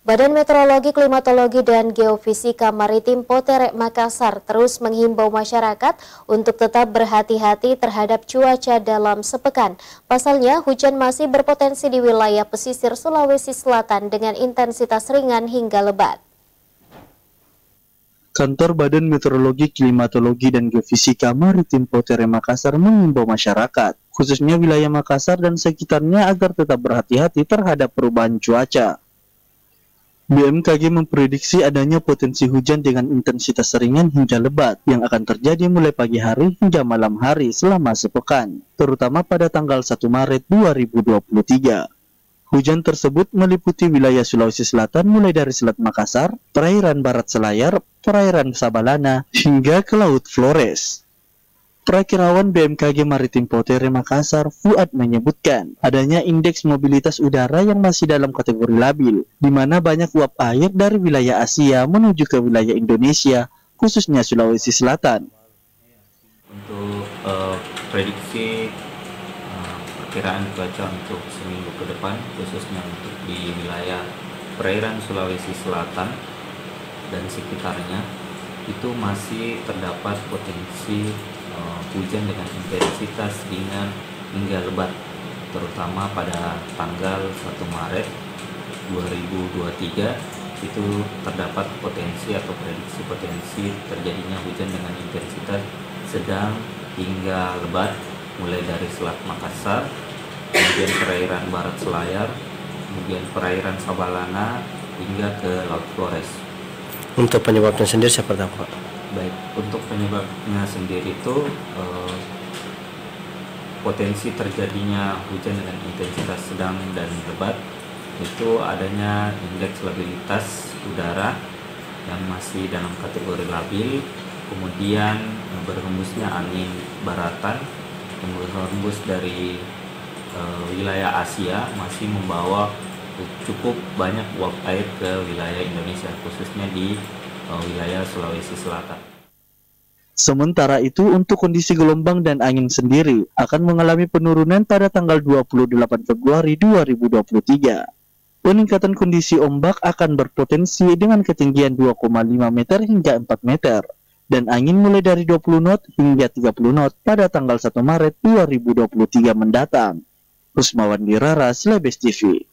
Badan Meteorologi, Klimatologi, dan Geofisika Maritim Poterek Makassar terus menghimbau masyarakat untuk tetap berhati-hati terhadap cuaca dalam sepekan. Pasalnya, hujan masih berpotensi di wilayah pesisir Sulawesi Selatan dengan intensitas ringan hingga lebat. Kantor Badan Meteorologi, Klimatologi, dan Geofisika Maritim Poterek Makassar mengimbau masyarakat, khususnya wilayah Makassar dan sekitarnya agar tetap berhati-hati terhadap perubahan cuaca. BMKG memprediksi adanya potensi hujan dengan intensitas ringan hingga lebat yang akan terjadi mulai pagi hari hingga malam hari selama sepekan, terutama pada tanggal 1 Maret 2023. Hujan tersebut meliputi wilayah Sulawesi Selatan mulai dari Selat Makassar, perairan Barat Selayar, perairan Sabalana, hingga ke Laut Flores. Perakirawan BMKG Maritim Poterek Makassar, Fuad, menyebutkan adanya indeks mobilitas udara yang masih dalam kategori labil, di mana banyak uap air dari wilayah Asia menuju ke wilayah Indonesia, khususnya Sulawesi Selatan. Untuk prediksi perkiraan cuaca untuk seminggu ke depan, khususnya untuk di wilayah perairan Sulawesi Selatan dan sekitarnya, itu masih terdapat potensi hujan dengan intensitas ringan hingga lebat, terutama pada tanggal 1 Maret 2023 itu terdapat potensi atau prediksi potensi terjadinya hujan dengan intensitas sedang hingga lebat mulai dari Selat Makassar, kemudian perairan Barat Selayar, kemudian perairan Sabalana hingga ke Laut Flores. Untuk penyebabnya sendiri seperti apa? Baik, untuk penyebabnya sendiri itu potensi terjadinya hujan dengan intensitas sedang dan lebat itu adanya indeks labilitas udara yang masih dalam kategori labil, kemudian berhembusnya angin baratan yang berhembus dari wilayah Asia masih membawa cukup banyak uap air ke wilayah Indonesia, khususnya di wilayah Sulawesi Selatan. Sementara itu, untuk kondisi gelombang dan angin sendiri akan mengalami penurunan pada tanggal 28 Februari 2023. Peningkatan kondisi ombak akan berpotensi dengan ketinggian 2,5 meter hingga 4 meter, dan angin mulai dari 20 knot hingga 30 knot pada tanggal 1 Maret 2023 mendatang. Rusmawan Dirara, Slebes TV.